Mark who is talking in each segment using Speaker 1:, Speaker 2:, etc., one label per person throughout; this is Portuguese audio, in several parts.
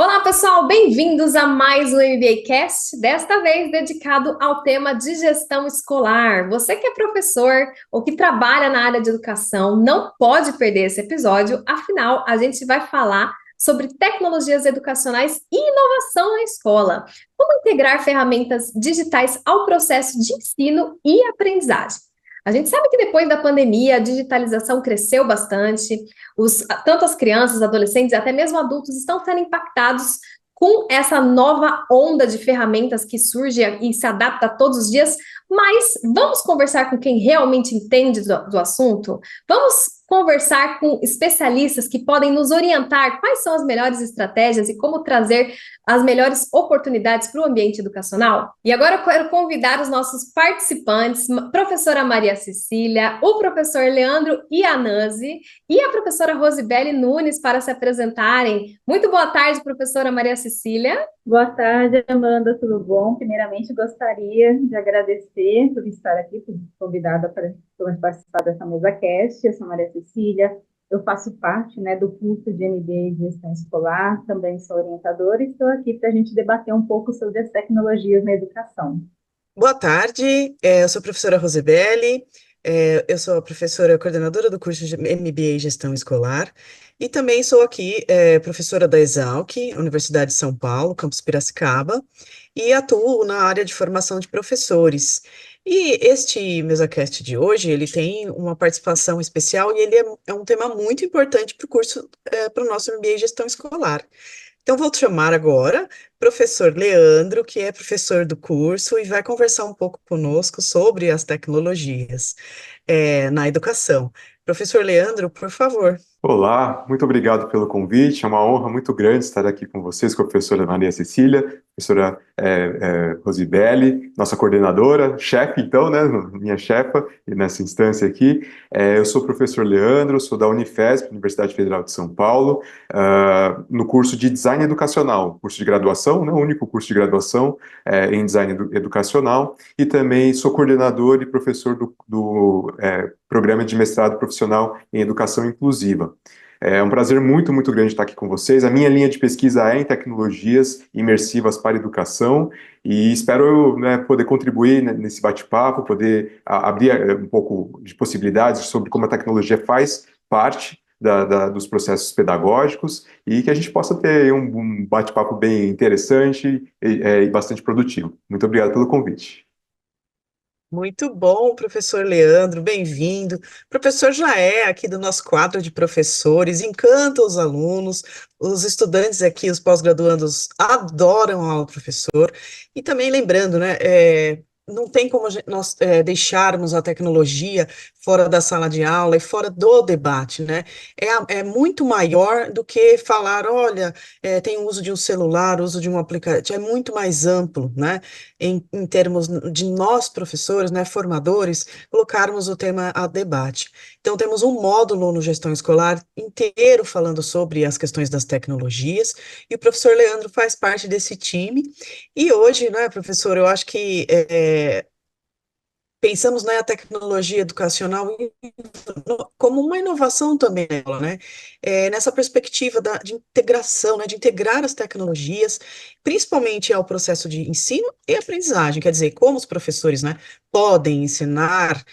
Speaker 1: Olá, pessoal, bem-vindos a mais um MBA Cast, desta vez dedicado ao tema de gestão escolar. Você que é professor ou que trabalha na área de educação, não pode perder esse episódio, afinal, a gente vai falar sobre tecnologias educacionais e inovação na escola. Como integrar ferramentas digitais ao processo de ensino e aprendizagem. A gente sabe que depois da pandemia, a digitalização cresceu bastante, tanto as crianças, adolescentes e até mesmo adultos estão sendo impactados com essa nova onda de ferramentas que surge e se adapta todos os dias, mas vamos conversar com quem realmente entende do assunto? Vamos conversar com especialistas que podem nos orientar quais são as melhores estratégias e como trazer as melhores oportunidades para o ambiente educacional? E agora eu quero convidar os nossos participantes, professora Maria Cecília, o professor Leandro Iannazzi e a professora Rosibele Nunes para se apresentarem. Muito boa tarde, professora Maria Cecília.
Speaker 2: Boa tarde, Amanda, tudo bom? Primeiramente, gostaria de agradecer por estar aqui, por convidada para participar dessa mesa cast. Eu sou Maria Cecília, eu faço parte, do curso de MBA de Gestão Escolar, também sou orientadora e estou aqui para a gente debater um pouco sobre as tecnologias na educação.
Speaker 3: Boa tarde, eu sou a professora Rosibele, eu sou a professora coordenadora do curso de MBA em Gestão Escolar e também sou aqui professora da Exalc, Universidade de São Paulo, campus Piracicaba, e atuo na área de formação de professores. E este MesaCast de hoje, ele tem uma participação especial e ele é um tema muito importante para o curso, para o nosso MBA em Gestão Escolar. Então, vou chamar agora o professor Leandro, que é professor do curso, e vai conversar um pouco conosco sobre as tecnologias, na educação. Professor Leandro, por favor.
Speaker 4: Olá, muito obrigado pelo convite. É uma honra muito grande estar aqui com vocês, com a professora Maria Cecília, professora Rosibele, nossa coordenadora, chefe, então, né, minha chefa, e nessa instância aqui. Eu sou o professor Leandro, sou da Unifesp, Universidade Federal de São Paulo, no curso de Design Educacional, curso de graduação, né, o único curso de graduação em Design Educacional, e também sou coordenador e professor do Programa de Mestrado Profissional em Educação Inclusiva. É um prazer muito, muito grande estar aqui com vocês. A minha linha de pesquisa é em tecnologias imersivas para a educação e espero, poder contribuir nesse bate-papo, poder abrir um pouco de possibilidades sobre como a tecnologia faz parte dos processos pedagógicos e que a gente possa ter um bate-papo bem interessante e bastante produtivo. Muito obrigado pelo convite.
Speaker 3: Muito bom, professor Leandro, bem-vindo. O professor já é aqui do nosso quadro de professores, encanta os alunos, os estudantes aqui, os pós-graduandos, adoram a aula do professor. E também lembrando, não tem como nós deixarmos a tecnologia fora da sala de aula e fora do debate, né? É muito maior do que falar, olha, tem o uso de um celular, uso de um aplicativo, é muito mais amplo, né? Em termos de nós, professores, né, formadores, colocarmos o tema a debate. Então, temos um módulo no Gestão Escolar inteiro falando sobre as questões das tecnologias, e o professor Leandro faz parte desse time, e hoje, né, professor, eu acho que pensamos na tecnologia educacional como uma inovação também nela, né? Nessa perspectiva de integração, né, de integrar as tecnologias, principalmente ao processo de ensino e aprendizagem, quer dizer, como os professores, né, podem ensinar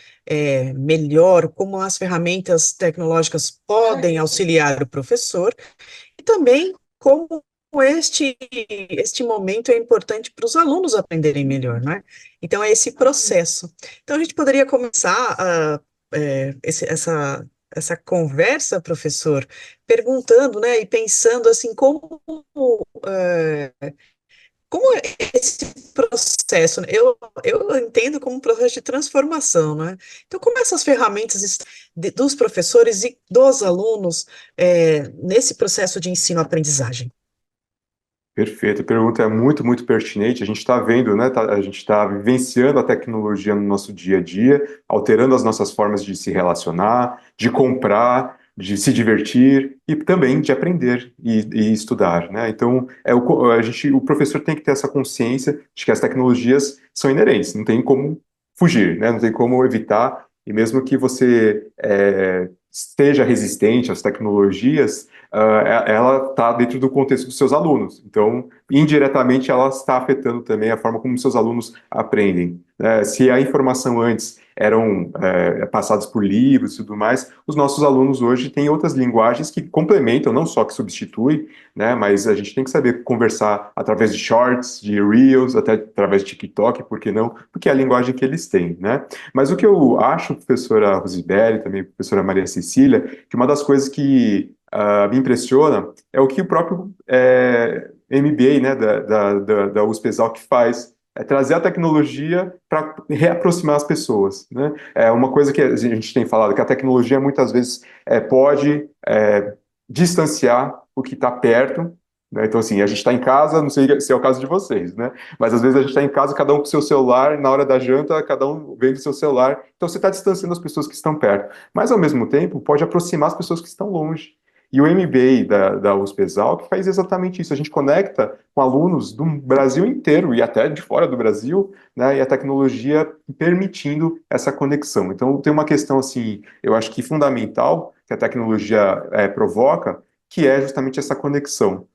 Speaker 3: melhor, como as ferramentas tecnológicas podem auxiliar o professor, e também como este momento é importante para os alunos aprenderem melhor, né? Então, é esse processo. Então, a gente poderia começar essa conversa, professor, perguntando, né, e pensando assim, como é esse processo, né? Eu entendo como um processo de transformação, né? Então, como essas ferramentas dos professores e dos alunos nesse processo de ensino-aprendizagem?
Speaker 4: Perfeito, a pergunta é muito, muito pertinente. A gente está vendo, né? A gente está vivenciando a tecnologia no nosso dia a dia, alterando as nossas formas de se relacionar, de comprar, de se divertir e também de aprender e estudar, né? Então, o professor tem que ter essa consciência de que as tecnologias são inerentes, não tem como fugir, né? Não tem como evitar. E mesmo que você seja resistente às tecnologias, ela está dentro do contexto dos seus alunos. Então, indiretamente, ela está afetando também a forma como seus alunos aprendem. Se a informação antes eram passadas por livros e tudo mais, os nossos alunos hoje têm outras linguagens que complementam, não só que substituem, né, mas a gente tem que saber conversar através de shorts, de reels, até através de TikTok, por que não? Porque é a linguagem que eles têm, né? Mas o que eu acho, professora Rosibelli, também professora Maria Cecília, que uma das coisas que me impressiona é o que o próprio MBA, né, da USP que faz, é trazer a tecnologia para reaproximar as pessoas, né? É uma coisa que a gente tem falado, que a tecnologia muitas vezes pode distanciar o que está perto, né? Então, assim, a gente está em casa, não sei se é o caso de vocês, né? Mas às vezes a gente está em casa, cada um com o seu celular, na hora da janta, cada um vendo o seu celular, então você está distanciando as pessoas que estão perto. Mas, ao mesmo tempo, pode aproximar as pessoas que estão longe. E o MBA da USP Exalc faz exatamente isso. A gente conecta com alunos do Brasil inteiro e até de fora do Brasil, né, e a tecnologia permitindo essa conexão. Então, tem uma questão, assim, eu acho que fundamental que a tecnologia provoca, que é justamente essa conexão.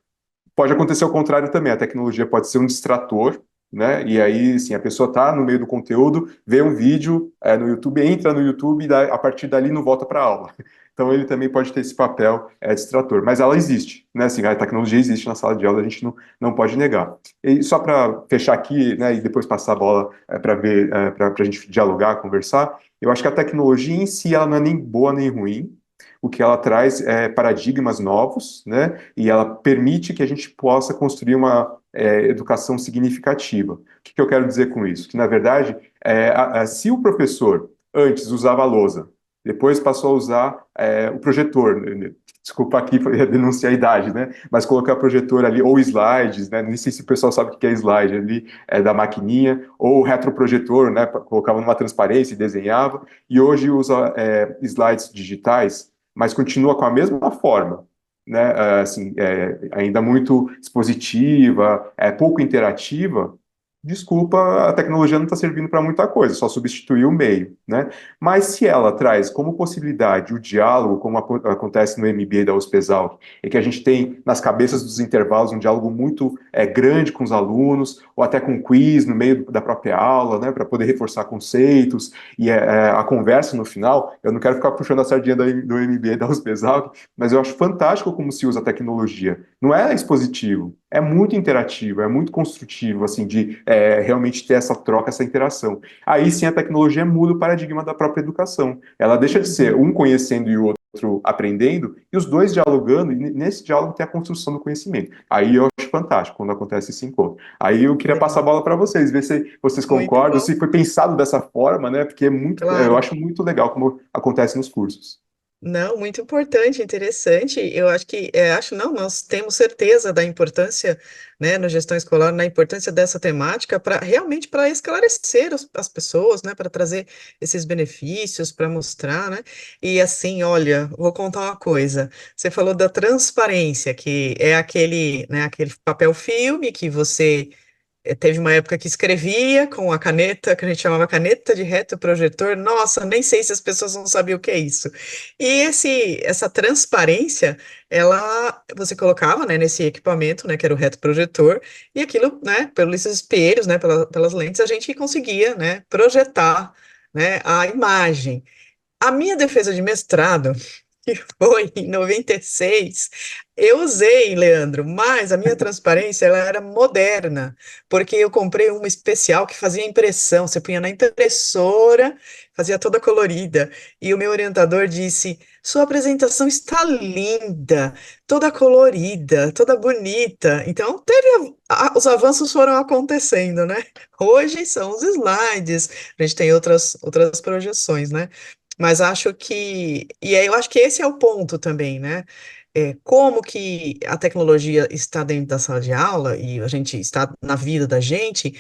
Speaker 4: Pode acontecer o contrário também, a tecnologia pode ser um distrator, né? E aí, assim, a pessoa está no meio do conteúdo, vê um vídeo no YouTube, entra no YouTube e a partir dali não volta para a aula. Então, ele também pode ter esse papel distrator. Mas ela existe, né? Assim, a tecnologia existe na sala de aula, a gente não pode negar. E só para fechar aqui, né, e depois passar a bola para ver, para a gente dialogar, conversar, eu acho que a tecnologia em si, ela não é nem boa nem ruim. O que ela traz é paradigmas novos, né? E ela permite que a gente possa construir uma educação significativa. O que eu quero dizer com isso? Que, na verdade, se o professor antes usava a lousa, depois passou a usar o projetor, desculpa aqui denunciar a idade, né? Mas colocar projetor ali, ou slides, né? Nem sei se o pessoal sabe o que é slide ali, da maquininha, ou retroprojetor, né? Colocava numa transparência e desenhava, e hoje usa slides digitais, mas continua com a mesma forma, né? Assim, ainda muito expositiva, pouco interativa. Desculpa, a tecnologia não está servindo para muita coisa, só substituir o meio, né? Mas se ela traz como possibilidade o diálogo, como acontece no MBA da USP-Exalc, e que a gente tem nas cabeças dos intervalos um diálogo muito grande com os alunos, ou até com quiz no meio da própria aula, né, para poder reforçar conceitos, e a conversa no final, eu não quero ficar puxando a sardinha do MBA da USP-Exalc, mas eu acho fantástico como se usa a tecnologia. Não é expositivo, é muito interativo, é muito construtivo, assim, de realmente ter essa troca, essa interação. Aí sim a tecnologia muda o paradigma da própria educação. Ela deixa de ser um conhecendo e o outro aprendendo, e os dois dialogando, e nesse diálogo tem a construção do conhecimento. Aí eu acho fantástico quando acontece esse encontro. Aí eu queria passar a bola para vocês, ver se vocês
Speaker 3: Muito
Speaker 4: concordam,
Speaker 3: bom,
Speaker 4: se foi pensado dessa forma, né? Porque eu
Speaker 3: claro.
Speaker 4: acho muito legal como acontece nos cursos.
Speaker 3: Não, muito importante, interessante. Eu acho que, acho não, nós temos certeza da importância, né, na gestão escolar, na importância dessa temática para realmente para esclarecer as pessoas, né, para trazer esses benefícios, para mostrar, né? E assim, olha, vou contar uma coisa. Você falou da transparência, que é aquele, né, aquele papel filme que você teve uma época que escrevia com a caneta, que a gente chamava caneta de retroprojetor. Nossa, nem sei se as pessoas não sabiam o que é isso. E essa transparência, você colocava, né, nesse equipamento, né, que era o retroprojetor, e aquilo, né, pelos espelhos, né, pelas lentes, a gente conseguia, né, projetar, né, a imagem. A minha defesa de mestrado, que foi em 96, eu usei, Leandro, mas a minha transparência ela era moderna, porque eu comprei uma especial que fazia impressão, você punha na impressora, fazia toda colorida, e o meu orientador disse, sua apresentação está linda, toda colorida, toda bonita, então os avanços foram acontecendo, né? Hoje são os slides, a gente tem outras projeções, né? Mas acho que, e aí eu acho que esse é o ponto também, né? como que a tecnologia está dentro da sala de aula e a gente está na vida da gente,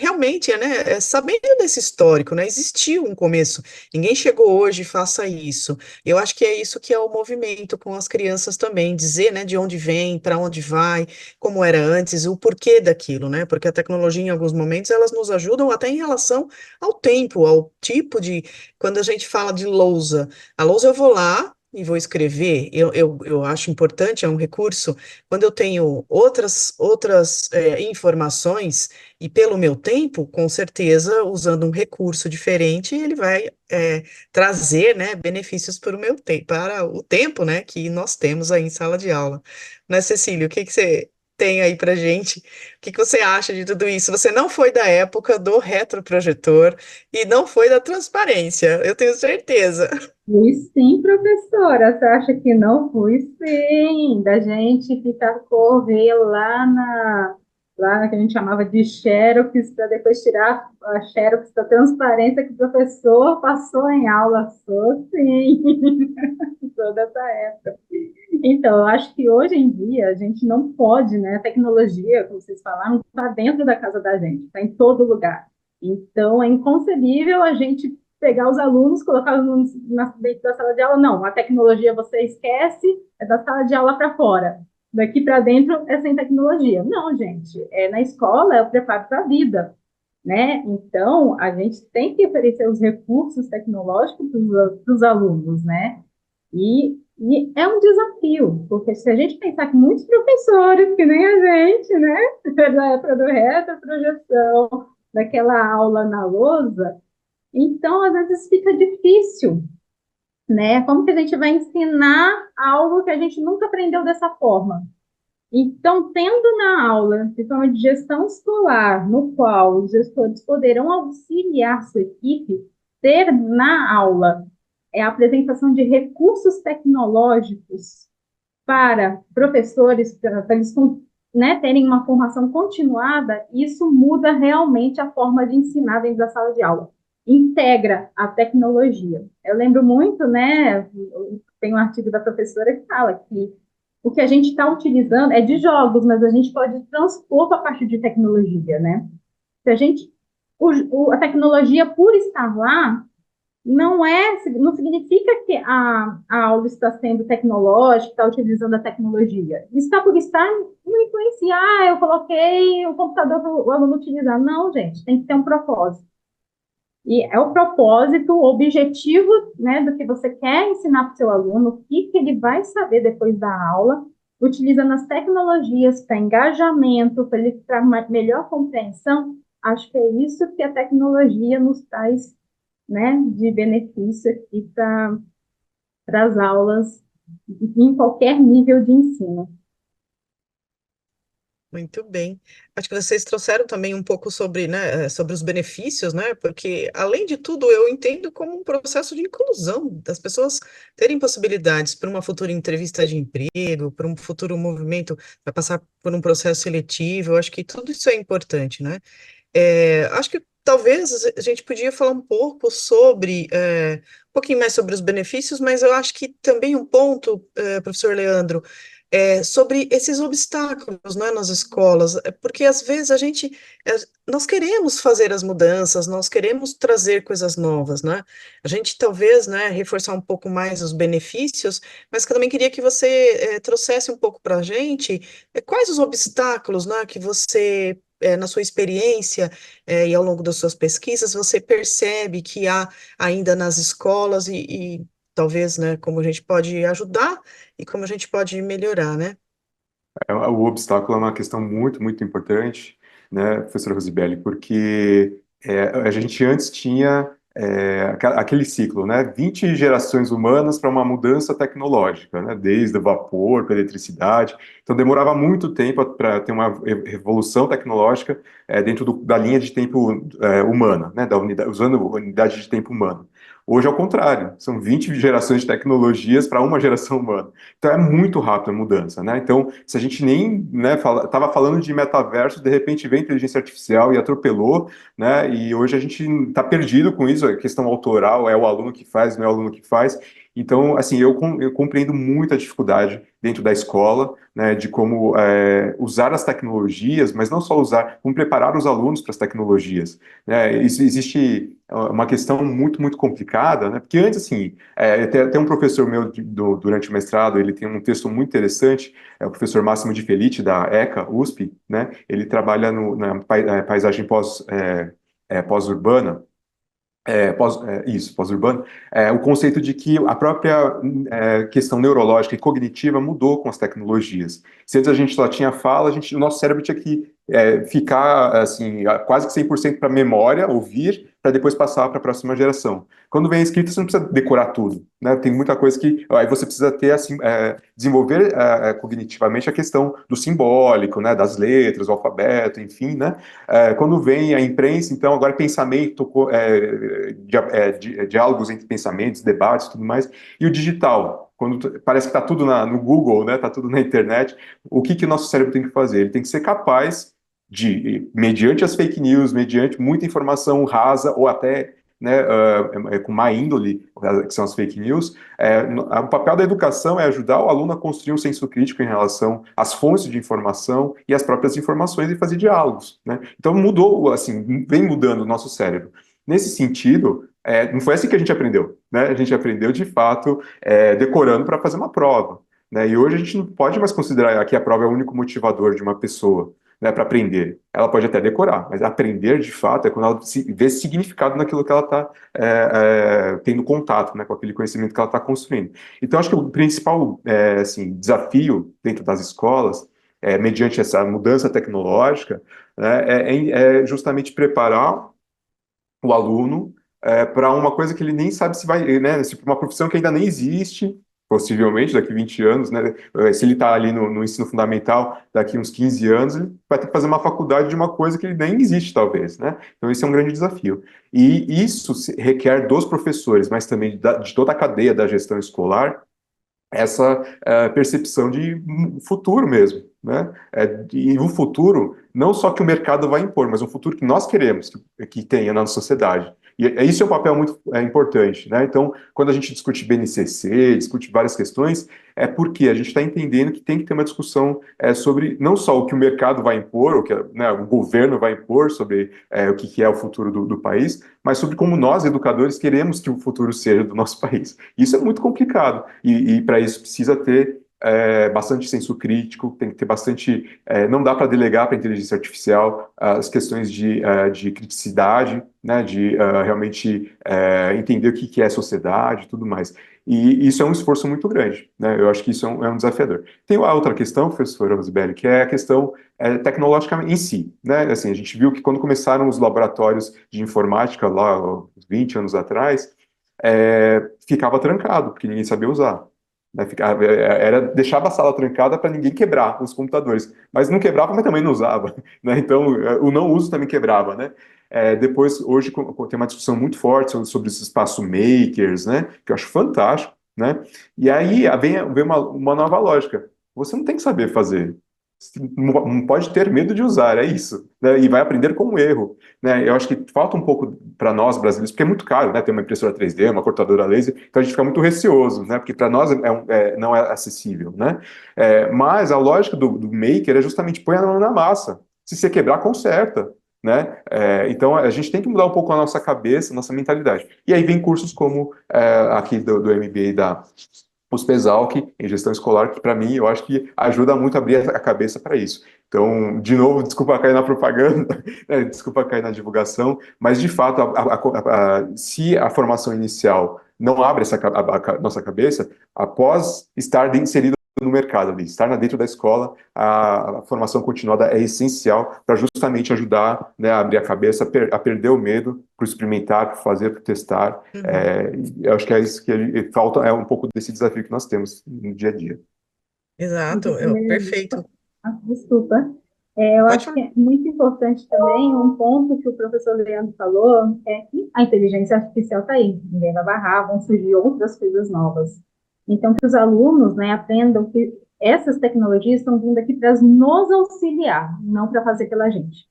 Speaker 3: realmente, né, sabendo desse histórico, né, existiu um começo, ninguém chegou hoje e faça isso. Eu acho que é isso que é o movimento com as crianças também, dizer, né, de onde vem, para onde vai, como era antes, o porquê daquilo, né, porque a tecnologia, em alguns momentos, elas nos ajudam até em relação ao tempo, ao tipo de, quando a gente fala de lousa, a lousa eu vou lá, e vou escrever, eu acho importante, é um recurso, quando eu tenho outras informações, e pelo meu tempo, com certeza, usando um recurso diferente, ele vai trazer, né, benefícios para o meu tempo, para o tempo, né, que nós temos aí em sala de aula. Né, Cecília, o que que você tem aí para gente? O que que você acha de tudo isso? Você não foi da época do retroprojetor e não foi da transparência, eu tenho certeza.
Speaker 2: Fui sim, professora. Você acha que não? Fui sim. Da gente ficar correr lá na que a gente chamava de xerox, para depois tirar a xerox da transparência que o professor passou em aula. Sou sim, toda essa época. Então, eu acho que hoje em dia a gente não pode, né? A tecnologia, como vocês falaram, está dentro da casa da gente, está em todo lugar. Então, é inconcebível a gente pegar os alunos, colocar os alunos dentro da sala de aula. Não, a tecnologia você esquece, é da sala de aula para fora. Daqui para dentro é sem tecnologia. Não, gente, na escola é o preparo para a vida, né? Então, a gente tem que oferecer os recursos tecnológicos para os alunos, né? E é um desafio, porque se a gente pensar que muitos professores, que nem a gente, né, da época do retroprojeção, daquela aula na lousa, então às vezes fica difícil, né? Como que a gente vai ensinar algo que a gente nunca aprendeu dessa forma? Então, tendo na aula, principalmente de gestão escolar, no qual os gestores poderão auxiliar sua equipe, ter na aula a apresentação de recursos tecnológicos para professores, para eles, né, terem uma formação continuada, isso muda realmente a forma de ensinar dentro da sala de aula. Integra a tecnologia. Eu lembro muito, né, tem um artigo da professora que fala que o que a gente está utilizando é de jogos, mas a gente pode transpor para a parte de tecnologia, né? Se a gente, a tecnologia, por estar lá, não significa que a aula está sendo tecnológica, está utilizando a tecnologia. Está por estar, não influencia. Eu coloquei o computador para o aluno utilizar. Não, gente, tem que ter um propósito. E é o propósito, o objetivo, né, do que você quer ensinar para o seu aluno, o que ele vai saber depois da aula, utilizando as tecnologias para engajamento, para ele para melhor compreensão. Acho que é isso que a tecnologia nos traz, né, de benefício aqui para as aulas em qualquer nível de ensino.
Speaker 3: Muito bem. Acho que vocês trouxeram também um pouco sobre, né, sobre os benefícios, né? Porque, além de tudo, eu entendo como um processo de inclusão, das pessoas terem possibilidades para uma futura entrevista de emprego, para um futuro movimento, para passar por um processo seletivo. Eu acho que tudo isso é importante, né? Acho que talvez a gente podia falar um pouco sobre, um pouquinho mais sobre os benefícios, mas eu acho que também um ponto, professor Leandro, sobre esses obstáculos, né, nas escolas, porque às vezes é, nós queremos fazer as mudanças, nós queremos trazer coisas novas, né? A gente talvez, né, reforçar um pouco mais os benefícios, mas que eu também queria que você trouxesse um pouco para a gente quais os obstáculos, né, que você na sua experiência, e ao longo das suas pesquisas, você percebe que há ainda nas escolas e talvez, né, como a gente pode ajudar e como a gente pode melhorar, né?
Speaker 4: O obstáculo é uma questão muito, muito importante, né, professora Rosibelli, porque a gente antes tinha aquele ciclo, né, 20 gerações humanas para uma mudança tecnológica, né, desde o vapor para a eletricidade. Então, demorava muito tempo para ter uma revolução tecnológica dentro da linha de tempo humana, né, usando a unidade de tempo humana. Hoje, ao contrário, são 20 gerações de tecnologias para uma geração humana. Então é muito rápido a mudança, né? Então, se a gente nem, né, estava falando de metaverso, de repente vem a inteligência artificial e atropelou, né? E hoje a gente está perdido com isso, a questão autoral, é o aluno que faz, não é o aluno que faz. Então, assim, eu compreendo muito a dificuldade dentro da escola, né, de como usar as tecnologias, mas não só usar, como preparar os alunos para as tecnologias, né? Existe uma questão muito, muito complicada, né? Porque antes, assim, tem um professor meu durante o mestrado, ele tem um texto muito interessante, é o professor Máximo de Felice, da ECA, USP, né? Ele trabalha na paisagem pós-urbana, pós-urbano, o conceito de que a própria questão neurológica e cognitiva mudou com as tecnologias. Se antes a gente só tinha fala, o nosso cérebro tinha que ficar assim, quase que 100% para memória, ouvir, para depois passar para a próxima geração. Quando vem a escrita, você não precisa decorar tudo, né? Tem muita coisa que aí você precisa ter assim, desenvolver cognitivamente a questão do simbólico, né? Das letras, o alfabeto, enfim, né? Quando vem a imprensa, então, agora pensamento, diálogos entre pensamentos, debates e tudo mais, e o digital, quando parece que está tudo no Google, né, está tudo na internet, o que o nosso cérebro tem que fazer? Ele tem que ser capaz de, mediante as fake news, mediante muita informação rasa, ou até né, com má índole, que são as fake news, o papel da educação é ajudar o aluno a construir um senso crítico em relação às fontes de informação e às próprias informações e fazer diálogos, né? Então mudou, assim, vem mudando o nosso cérebro. Nesse sentido, não foi assim que a gente aprendeu, né? A gente aprendeu de fato decorando para fazer uma prova, né? E hoje a gente não pode mais considerar que a prova é o único motivador de uma pessoa, né, para aprender. Ela pode até decorar, mas aprender de fato é quando ela vê significado naquilo que ela está tendo contato, né, com aquele conhecimento que ela está construindo. Então, acho que o principal assim, desafio dentro das escolas, mediante essa mudança tecnológica, né, é justamente preparar o aluno para uma coisa que ele nem sabe se vai, né, uma profissão que ainda nem existe, possivelmente daqui 20 anos, né, se ele está ali no ensino fundamental, daqui uns 15 anos, ele vai ter que fazer uma faculdade de uma coisa que nem existe, talvez, né? Então, esse é um grande desafio. E isso requer dos professores, mas também de toda a cadeia da gestão escolar, essa percepção de futuro mesmo, né? E um futuro, não só que o mercado vai impor, mas um futuro que nós queremos que tenha na nossa sociedade. E isso é um papel muito importante, né? Então, quando a gente discute BNCC, discute várias questões, é porque a gente está entendendo que tem que ter uma discussão sobre não só o que o mercado vai impor, o que né, o governo vai impor sobre o que é o futuro do país, mas sobre como nós, educadores, queremos que o futuro seja do nosso país. Isso é muito complicado, e para isso precisa ter bastante senso crítico, tem que ter bastante. Não dá para delegar para a inteligência artificial as questões de criticidade, né, de realmente entender o que é sociedade e tudo mais. E isso é um esforço muito grande, né? Eu acho que isso é um desafiador. Tem a outra questão, professora Rosibelli, que é a questão tecnológica em si, né? Assim, a gente viu que quando começaram os laboratórios de informática, lá, uns 20 anos atrás, ficava trancado, porque ninguém sabia usar. Né? Deixava a sala trancada para ninguém quebrar os computadores, mas não quebrava, mas também não usava, né? Então, o não uso também quebrava, né? Depois, hoje, tem uma discussão muito forte sobre esse espaço makers, né? Que eu acho fantástico, né? E aí vem uma nova lógica. Você não tem que saber fazer. Você não pode ter medo de usar, é isso, né? E vai aprender com o erro, né? Eu acho que falta um pouco para nós brasileiros, porque é muito caro, né? Ter uma impressora 3D, uma cortadora laser, então a gente fica muito receoso, né? Porque para nós não é acessível, né? Mas a lógica do maker é justamente põe a mão na massa. Se você quebrar, conserta, né? Então a gente tem que mudar um pouco a nossa cabeça, a nossa mentalidade. E aí vem cursos como aqui do MBA da Puspezalc, em gestão escolar, que para mim eu acho que ajuda muito a abrir a cabeça para isso. Então, de novo, desculpa cair na propaganda, né, desculpa cair na divulgação, mas de fato, se a formação inicial não abre nossa cabeça, após estar inserido no mercado ali, estar dentro da escola, a formação continuada é essencial para justamente ajudar, né, a abrir a cabeça, a perder o medo, para experimentar, para fazer, para testar. Eu acho que é isso que falta, um pouco desse desafio que nós temos no dia a dia.
Speaker 3: Exato,
Speaker 2: Primeiramente,
Speaker 3: perfeito.
Speaker 2: desculpa. Eu
Speaker 3: Pode
Speaker 2: acho que
Speaker 3: falar.
Speaker 2: é muito importante também, um ponto que o professor Leandro falou, é que a inteligência artificial está aí, ninguém vai barrar, vão surgir outras coisas novas. Então, que os alunos, né, aprendam que essas tecnologias estão vindo aqui para nos auxiliar, não para fazer pela gente.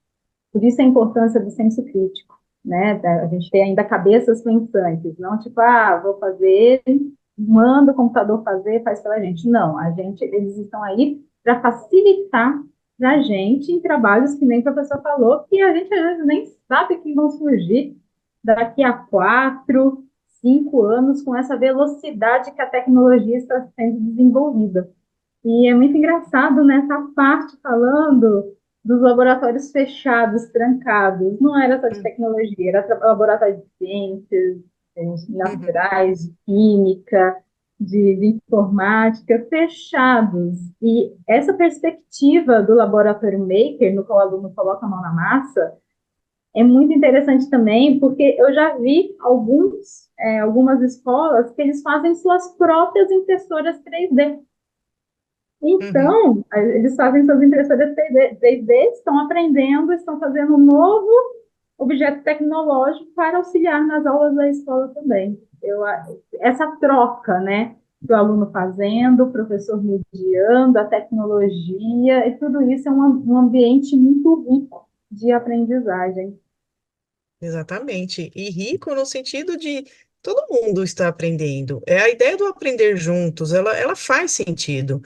Speaker 2: Por isso a importância do senso crítico, né, a gente ter ainda cabeças pensantes, não tipo, vou fazer manda o computador fazer, faz pela gente. Não, eles estão aí para facilitar para a gente em trabalhos que nem o professor falou, que a gente às vezes nem sabe que vão surgir daqui a 4, 5 anos, com essa velocidade que a tecnologia está sendo desenvolvida. E é muito engraçado nessa parte falando dos laboratórios fechados, trancados. Não era só de tecnologia, era laboratório de ciências,
Speaker 3: Uhum.
Speaker 2: naturais, de química, de informática, fechados. E essa perspectiva do laboratório maker, no qual o aluno coloca a mão na massa, é muito interessante também, porque eu já vi algumas escolas que eles fazem suas próprias impressoras 3D.
Speaker 3: Uhum.
Speaker 2: Então, eles fazem suas impressoras 3D, estão aprendendo, estão fazendo um novo objeto tecnológico para auxiliar nas aulas da escola também. Essa troca, né, do aluno fazendo, o professor mediando, a tecnologia, e tudo isso é um ambiente muito rico de aprendizagem.
Speaker 3: Exatamente. E rico no sentido de todo mundo está aprendendo. É a ideia do aprender juntos, ela faz sentido.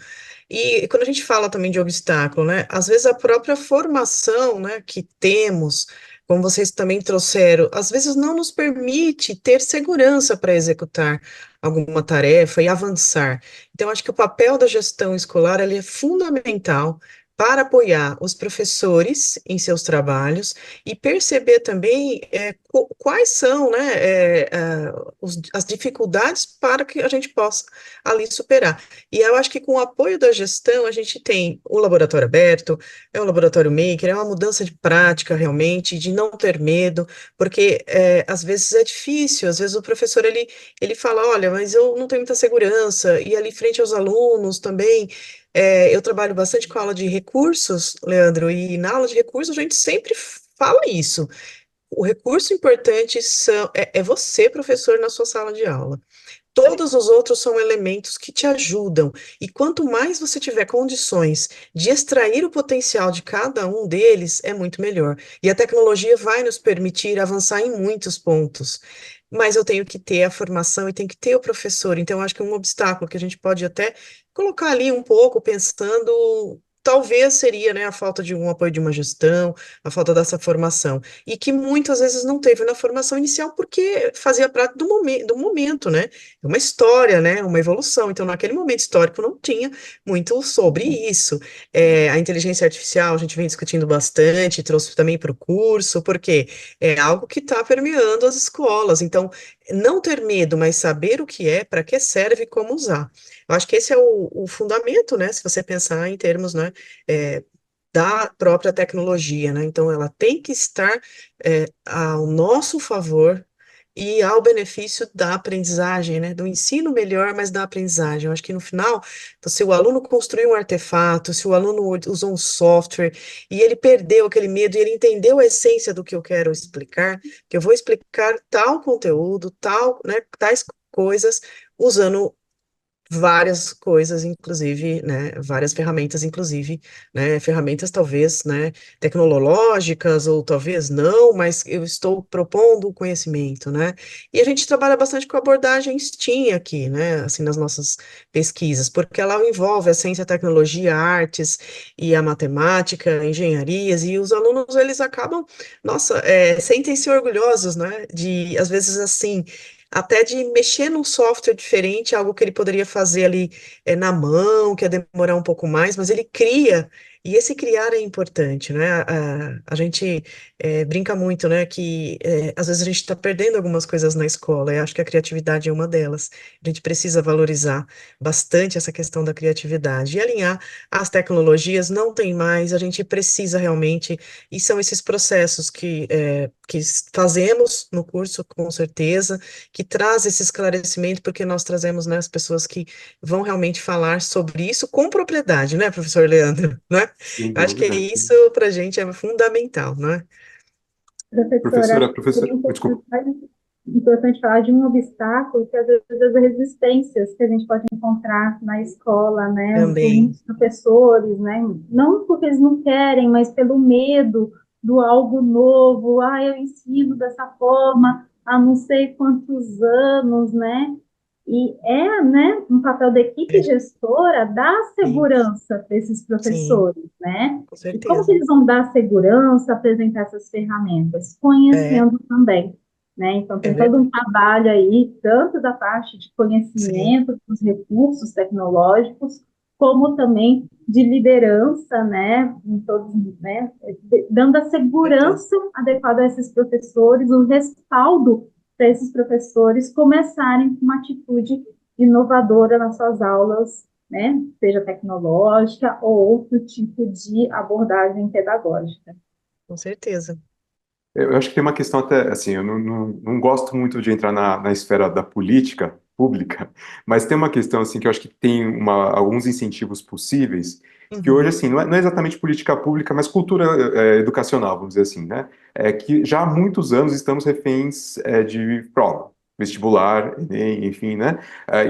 Speaker 3: E quando a gente fala também de obstáculo, né? Às vezes a própria formação, né, que temos, como vocês também trouxeram, às vezes não nos permite ter segurança para executar alguma tarefa e avançar. Então, acho que o papel da gestão escolar, ele é fundamental para apoiar os professores em seus trabalhos e perceber também quais são, né, as dificuldades para que a gente possa ali superar. E eu acho que com o apoio da gestão, a gente tem o laboratório aberto, é o laboratório maker, é uma mudança de prática realmente, de não ter medo, porque às vezes é difícil, às vezes o professor ele fala, olha, mas eu não tenho muita segurança, e ali frente aos alunos também, eu trabalho bastante com aula de recursos, Leandro, e na aula de recursos a gente sempre fala isso. O recurso importante é você, professor, na sua sala de aula. Todos os outros são elementos que te ajudam, e quanto mais você tiver condições de extrair o potencial de cada um deles, é muito melhor. E a tecnologia vai nos permitir avançar em muitos pontos, mas eu tenho que ter a formação e tenho que ter o professor. Então, eu acho que é um obstáculo que a gente pode até colocar ali um pouco, pensando. Talvez seria, né, a falta de um apoio de uma gestão, a falta dessa formação, e que muitas vezes não teve na formação inicial porque fazia parte do momento, né? É uma história, né? Uma evolução. Então, naquele momento histórico, não tinha muito sobre isso. A inteligência artificial, a gente vem discutindo bastante, trouxe também para o curso, porque é algo que está permeando as escolas. Então, não ter medo, mas saber o que é, para que serve e como usar. Eu acho que esse é o fundamento, né? Se você pensar em termos, né? é, da própria tecnologia, né? Então, ela tem que estar ao nosso favor e ao benefício da aprendizagem, né? Do ensino melhor, mas da aprendizagem. Eu acho que no final, então, se o aluno construiu um artefato, se o aluno usou um software e ele perdeu aquele medo e ele entendeu a essência do que eu quero explicar, que eu vou explicar tal conteúdo, tal, né, tais coisas, usando várias coisas, inclusive, né, várias ferramentas, inclusive, né, ferramentas talvez, né, tecnológicas ou talvez não, mas eu estou propondo o conhecimento, né, e a gente trabalha bastante com a abordagem STEAM aqui, né, assim, nas nossas pesquisas, porque ela envolve a ciência, a tecnologia, artes e a matemática, engenharias, e os alunos, eles acabam, nossa, sentem-se orgulhosos, né, de, às vezes, assim, até de mexer num software diferente, algo que ele poderia fazer ali na mão, que ia demorar um pouco mais, mas ele cria, e esse criar é importante, né? A gente brinca muito, né, que às vezes a gente está perdendo algumas coisas na escola, e acho que a criatividade é uma delas. A gente precisa valorizar bastante essa questão da criatividade, e alinhar as tecnologias não tem mais, a gente precisa realmente, e são esses processos que fazemos no curso, com certeza, que traz esse esclarecimento, porque nós trazemos, né, as pessoas que vão realmente falar sobre isso com propriedade, né, professor Leandro, né?
Speaker 4: Sem
Speaker 3: Eu acho que
Speaker 4: dúvida.
Speaker 3: isso para a gente é fundamental, né?
Speaker 2: Professora, acho que seria
Speaker 4: Professora, desculpa.
Speaker 2: importante falar de um obstáculo que às vezes as resistências que a gente pode encontrar na escola, né, por
Speaker 3: Também.
Speaker 2: muitos professores, né, não porque eles não querem, mas pelo medo do algo novo, eu ensino dessa forma há não sei quantos anos, né, e é, né, um papel da equipe
Speaker 3: É,
Speaker 2: gestora dar
Speaker 3: sim,
Speaker 2: segurança para esses
Speaker 3: sim,
Speaker 2: professores, né?
Speaker 3: com
Speaker 2: E como que
Speaker 3: certeza.
Speaker 2: eles vão dar segurança, apresentar essas ferramentas?
Speaker 3: É,
Speaker 2: Conhecendo também, né? Então,
Speaker 3: é
Speaker 2: tem todo um
Speaker 3: verdade.
Speaker 2: trabalho aí, tanto da parte de
Speaker 3: Sim,
Speaker 2: conhecimento dos recursos tecnológicos, como também de liderança, né? Em todos, né? Dando a
Speaker 3: com certeza.
Speaker 2: segurança adequada a esses professores, o respaldo para esses professores começarem com uma atitude inovadora nas suas aulas, né? Seja tecnológica ou outro tipo de abordagem pedagógica.
Speaker 3: Com certeza.
Speaker 4: Eu acho que tem uma questão até, assim, eu não gosto muito de entrar na esfera da política pública, mas tem uma questão, assim, que eu acho que tem alguns incentivos possíveis, que hoje,
Speaker 3: Uhum.
Speaker 4: assim, não é exatamente política pública, mas cultura educacional, vamos dizer assim, né? É que já há muitos anos estamos reféns de prova, vestibular, Enem, enfim, né?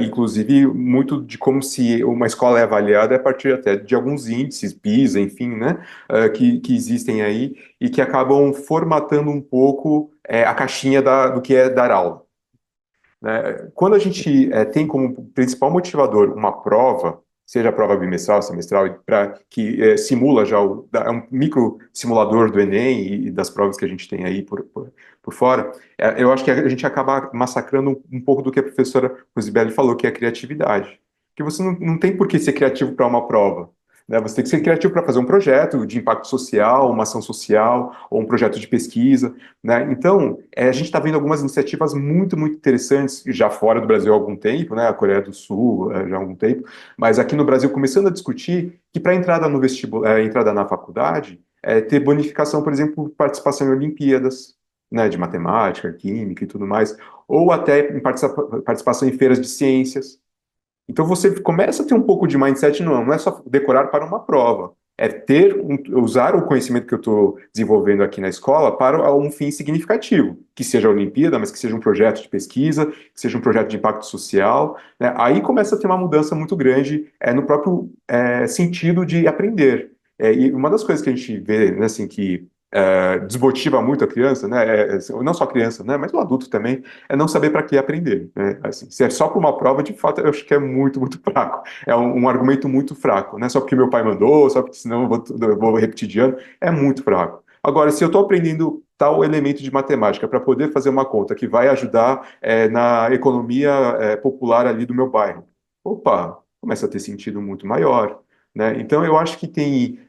Speaker 4: Inclusive, muito de como se uma escola é avaliada é a partir até de alguns índices, PISA, enfim, né? Que existem aí, e que acabam formatando um pouco a caixinha do que é dar aula, né? Quando a gente tem como principal motivador uma prova, seja a prova bimestral, semestral, que simula já é um micro simulador do Enem e das provas que a gente tem aí por fora, eu acho que a gente acaba massacrando um pouco do que a professora Rosibelli falou, que é a criatividade. Que você não tem por que ser criativo para uma prova, né? Você tem que ser criativo para fazer um projeto de impacto social, uma ação social, ou um projeto de pesquisa, né? Então, a gente está vendo algumas iniciativas muito, muito interessantes, já fora do Brasil há algum tempo, né? A Coreia do Sul já há algum tempo, mas aqui no Brasil começando a discutir que para entrada no vestibular, entrada na faculdade, ter bonificação, por exemplo, por participação em Olimpíadas, né? De matemática, química e tudo mais, ou até em participação em feiras de ciências. Então você começa a ter um pouco de mindset, não é só decorar para uma prova, é usar o conhecimento que eu estou desenvolvendo aqui na escola para um fim significativo, que seja a Olimpíada, mas que seja um projeto de pesquisa, que seja um projeto de impacto social, né? Aí começa a ter uma mudança muito grande no próprio sentido de aprender. E uma das coisas que a gente vê, né, assim, que desmotiva muito a criança, né, não só a criança, né, mas o adulto também, é não saber para que aprender, né? Assim, se é só para uma prova, de fato, eu acho que é muito, muito fraco. É um argumento muito fraco, né? Só porque meu pai mandou, só porque senão eu vou repetir de ano, é muito fraco. Agora, se eu estou aprendendo tal elemento de matemática para poder fazer uma conta que vai ajudar na economia popular ali do meu bairro, opa, começa a ter sentido muito maior, né? Então, eu acho que tem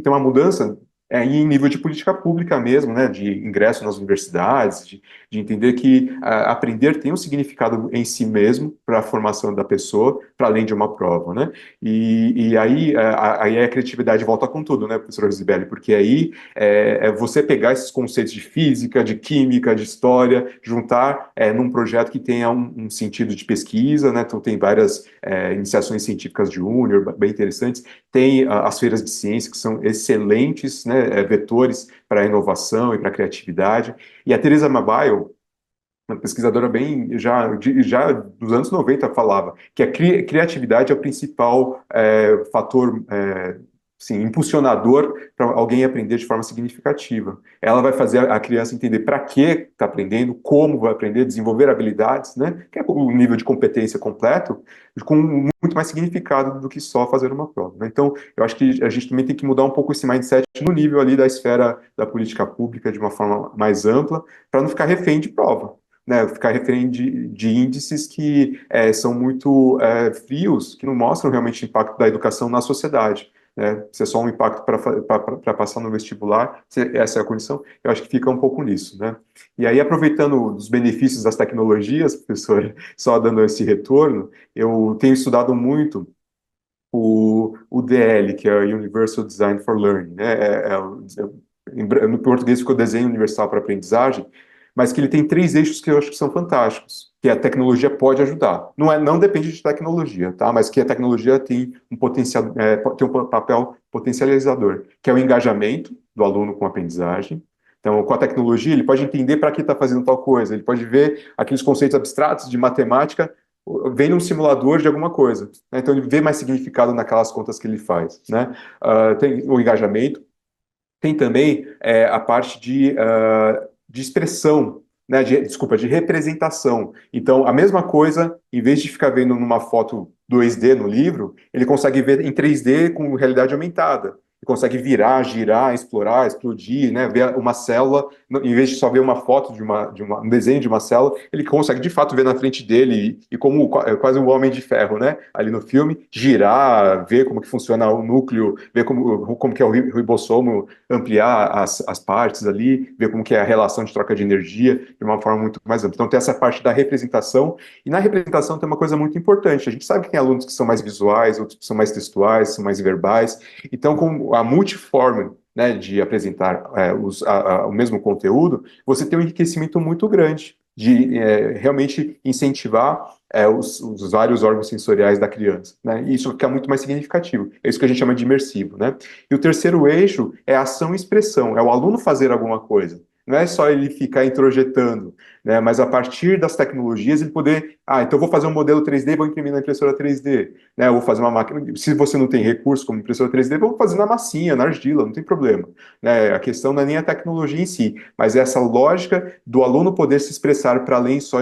Speaker 4: uma mudança em nível de política pública mesmo, né, de ingresso nas universidades, de entender que aprender tem um significado em si mesmo para a formação da pessoa, para além de uma prova, né? E aí a criatividade volta com tudo, né, professora Rosibelli? Porque aí é você pegar esses conceitos de física, de química, de história, juntar num projeto que tenha um sentido de pesquisa, né? Então tem várias iniciações científicas de júnior, bem interessantes. Tem as feiras de ciência, que são excelentes, né, vetores para a inovação e para a criatividade. E a Teresa Mabaio, uma pesquisadora bem já dos anos 90 falava que a criatividade é o principal fator assim, impulsionador para alguém aprender de forma significativa. Ela vai fazer a criança entender para que está aprendendo, como vai aprender, desenvolver habilidades, né? Que é o nível de competência completo, com muito mais significado do que só fazer uma prova, né? Então, eu acho que a gente também tem que mudar um pouco esse mindset no nível ali da esfera da política pública de uma forma mais ampla, para não ficar refém de prova, né, ficar refém de índices que são muito frios, que não mostram realmente o impacto da educação na sociedade. Né? Se é só um impacto para passar no vestibular, se essa é a condição, eu acho que fica um pouco nisso. Né? E aí, aproveitando os benefícios das tecnologias, professor, só dando esse retorno, eu tenho estudado muito o DL, que é o Universal Design for Learning, né? No português ficou Desenho Universal para Aprendizagem, mas que ele tem três eixos que eu acho que são fantásticos, que a tecnologia pode ajudar. Não depende de tecnologia, tá? Mas que a tecnologia tem um potencial, tem um papel potencializador, que é o engajamento do aluno com a aprendizagem. Então, com a tecnologia, ele pode entender para que está fazendo tal coisa, ele pode ver aqueles conceitos abstratos de matemática vem num simulador de alguma coisa, né? Então ele vê mais significado naquelas contas que ele faz, né? Tem o engajamento, tem também a parte de expressão, né, de representação. Então, a mesma coisa, em vez de ficar vendo numa foto 2D no livro, ele consegue ver em 3D com realidade aumentada. Ele consegue virar, girar, explorar, explodir, né, ver uma célula, em vez de só ver uma foto um desenho de uma célula, ele consegue de fato ver na frente dele e como quase um Homem de Ferro, né, ali no filme, girar, ver como que funciona o núcleo, ver como que é o ribossomo, ampliar as partes ali, ver como que é a relação de troca de energia de uma forma muito mais ampla. Então tem essa parte da representação, e na representação tem uma coisa muito importante. A gente sabe que tem alunos que são mais visuais, outros que são mais textuais, são mais verbais. Então, com a multiforma, né, de apresentar o mesmo conteúdo, você tem um enriquecimento muito grande de realmente incentivar os vários órgãos sensoriais da criança, né? E isso fica muito mais significativo. É isso que a gente chama de imersivo, né? E o terceiro eixo é ação e expressão, é o aluno fazer alguma coisa. Não é só ele ficar introjetando, né? Mas a partir das tecnologias ele poder, então eu vou fazer um modelo 3D e vou imprimir na impressora 3D, né? Eu vou fazer uma máquina, se você não tem recurso como impressora 3D, vamos fazer na massinha, na argila, não tem problema, né? A questão não é nem a tecnologia em si, mas é essa lógica do aluno poder se expressar para além só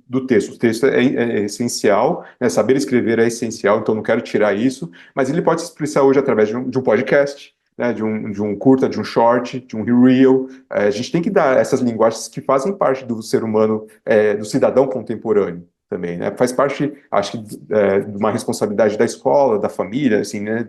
Speaker 4: do texto. O texto é essencial, né? Saber escrever é essencial, então não quero tirar isso, mas ele pode se expressar hoje através de um podcast, né, de um curta, de um short, de um reel. A gente tem que dar essas linguagens que fazem parte do ser humano, do cidadão contemporâneo também, né? Faz parte, acho que, de uma responsabilidade da escola, da família, assim, né,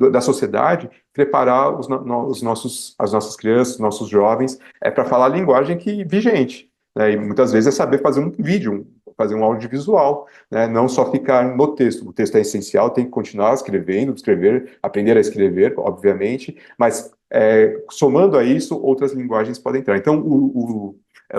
Speaker 4: da sociedade, preparar as nossas crianças, os nossos jovens, para falar a linguagem vigente, né? E muitas vezes é saber fazer um vídeo, fazer um audiovisual, né? Não só ficar no texto. O texto é essencial, tem que continuar escrevendo, escrever, aprender a escrever, obviamente, mas somando a isso, outras linguagens podem entrar. Então, o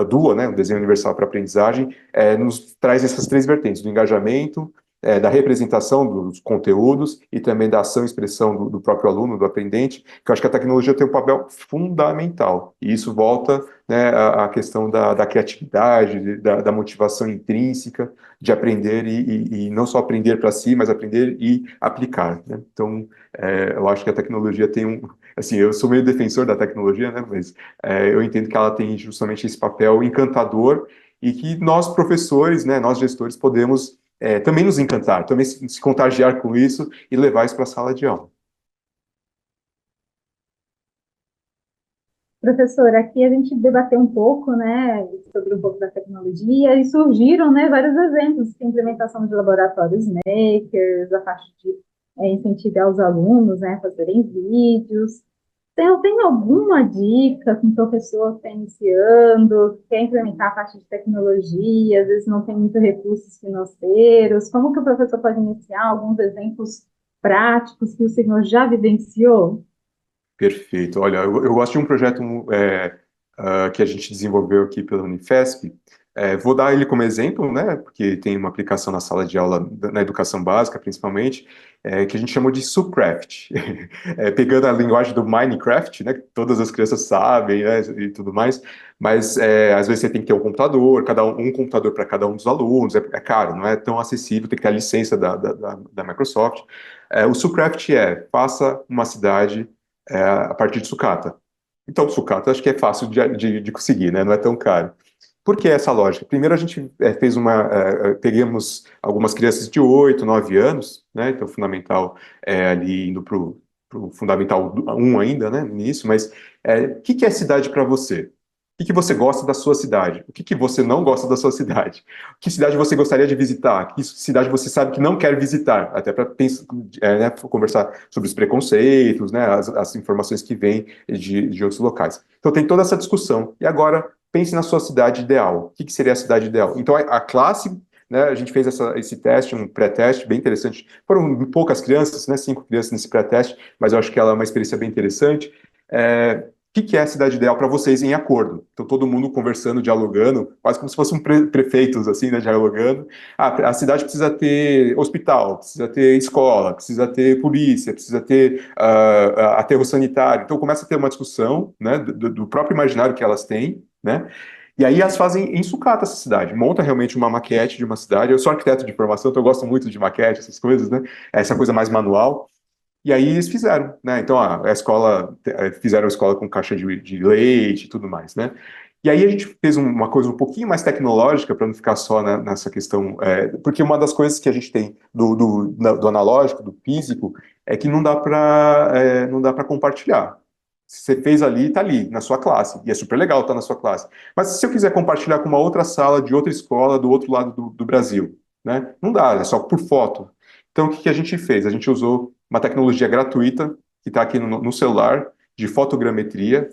Speaker 4: DUA, né, o Desenho Universal para Aprendizagem, nos traz essas três vertentes, do engajamento, da representação dos conteúdos e também da ação e expressão do próprio aluno, do aprendente, que eu acho que a tecnologia tem um papel fundamental. E isso volta, né, à questão da criatividade, da motivação intrínseca de aprender e não só aprender para si, mas aprender e aplicar, né? Então, eu acho que a tecnologia tem assim, eu sou meio defensor da tecnologia, né, mas eu entendo que ela tem justamente esse papel encantador e que nós, professores, né, nós gestores, podemos também nos encantar, também se contagiar com isso e levar isso para a sala de aula.
Speaker 2: Professor, aqui a gente debateu um pouco, né, sobre um pouco da tecnologia e surgiram, né, vários exemplos de implementação de laboratórios makers, a parte de incentivar os alunos, né, a fazerem vídeos. Tem alguma dica que um professor está iniciando, quer implementar a parte de tecnologia, às vezes não tem muitos recursos financeiros? Como que o professor pode iniciar alguns exemplos práticos que o senhor já vivenciou?
Speaker 4: Perfeito. Olha, eu gosto de um projeto que a gente desenvolveu aqui pela Unifesp. Vou dar ele como exemplo, né, porque tem uma aplicação na sala de aula, na educação básica, principalmente, que a gente chamou de Sucraft. Pegando a linguagem do Minecraft, né, que todas as crianças sabem, né, e tudo mais, mas às vezes você tem que ter um computador, um computador para cada um dos alunos, é caro, não é tão acessível, tem que ter a licença da Microsoft. O Sucraft faça uma cidade a partir de sucata. Então, sucata acho que é fácil de conseguir, né? Não é tão caro. Por que essa lógica? Primeiro a gente pegamos algumas crianças de 8, 9 anos, né? Então, fundamental ali indo para o fundamental 1 ainda, né? Nisso, mas o que é cidade para você? O que você gosta da sua cidade? O que você não gosta da sua cidade? Que cidade você gostaria de visitar? Que cidade você sabe que não quer visitar? Até para né, conversar sobre os preconceitos, né, as informações que vêm de outros locais. Então tem toda essa discussão. E agora, pense na sua cidade ideal. O que seria a cidade ideal? Então a classe, né, a gente fez esse teste, um pré-teste bem interessante. Foram poucas crianças, né, 5 crianças nesse pré-teste, mas eu acho que ela é uma experiência bem interessante. O que é a cidade ideal para vocês em acordo? Então, todo mundo conversando, dialogando, quase como se fossem prefeitos, assim, né, dialogando. A cidade precisa ter hospital, precisa ter escola, precisa ter polícia, precisa ter aterro sanitário. Então, começa a ter uma discussão, né, do próprio imaginário que elas têm, né? E aí elas fazem em sucata essa cidade, monta realmente uma maquete de uma cidade. Eu sou arquiteto de formação, então eu gosto muito de maquete, essas coisas, né? Essa coisa mais manual. E aí eles fizeram, né? Então a escola, fizeram a escola com caixa de leite e tudo mais, né? E aí a gente fez uma coisa um pouquinho mais tecnológica para não ficar só nessa questão, porque uma das coisas que a gente tem do analógico, do físico, é que não dá para compartilhar. Se você fez ali, está ali, na sua classe, e é super legal estar na sua classe. Mas se eu quiser compartilhar com uma outra sala de outra escola do outro lado do Brasil, né? Não dá, é só por foto. Então, o que a gente fez? A gente usou uma tecnologia gratuita, que está aqui no celular, de fotogrametria,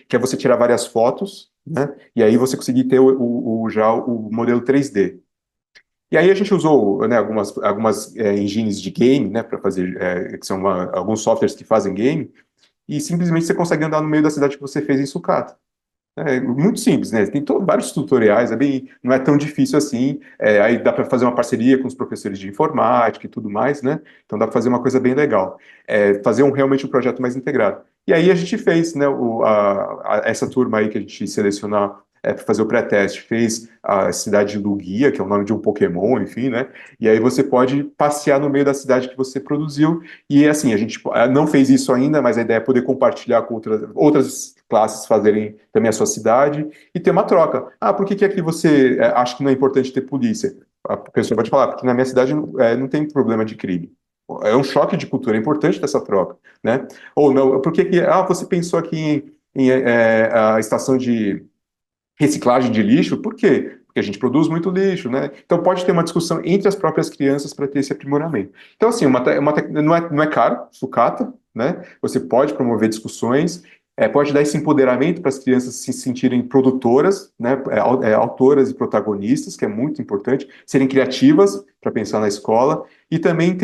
Speaker 4: que é você tirar várias fotos, né? E aí você conseguir ter já o modelo 3D. E aí a gente usou, né, algumas engines de game, né, para fazer, que são alguns softwares que fazem game, e simplesmente você consegue andar no meio da cidade que você fez em sucata. É muito simples, né? Tem vários tutoriais, não é tão difícil assim. Aí dá para fazer uma parceria com os professores de informática e tudo mais, né? Então dá para fazer uma coisa bem legal. Fazer realmente um projeto mais integrado. E aí a gente fez, né? Essa turma aí que a gente selecionou para fazer o pré-teste, fez a cidade de Lugia, que é o nome de um Pokémon, enfim, né? E aí você pode passear no meio da cidade que você produziu. E assim, a gente não fez isso ainda, mas a ideia é poder compartilhar com outras classes fazerem também a sua cidade e ter uma troca. Ah, por que aqui você acha que não é importante ter polícia? A pessoa pode falar, porque na minha cidade não tem problema de crime. É um choque de cultura, é importante dessa troca, né? Ou não, por que você pensou aqui em a estação de reciclagem de lixo? Por quê? Porque a gente produz muito lixo, né? Então pode ter uma discussão entre as próprias crianças para ter esse aprimoramento. Então, assim, não é caro, sucata, né? Você pode promover discussões, pode dar esse empoderamento para as crianças se sentirem produtoras, né? Autoras e protagonistas, que é muito importante, serem criativas para pensar na escola, e também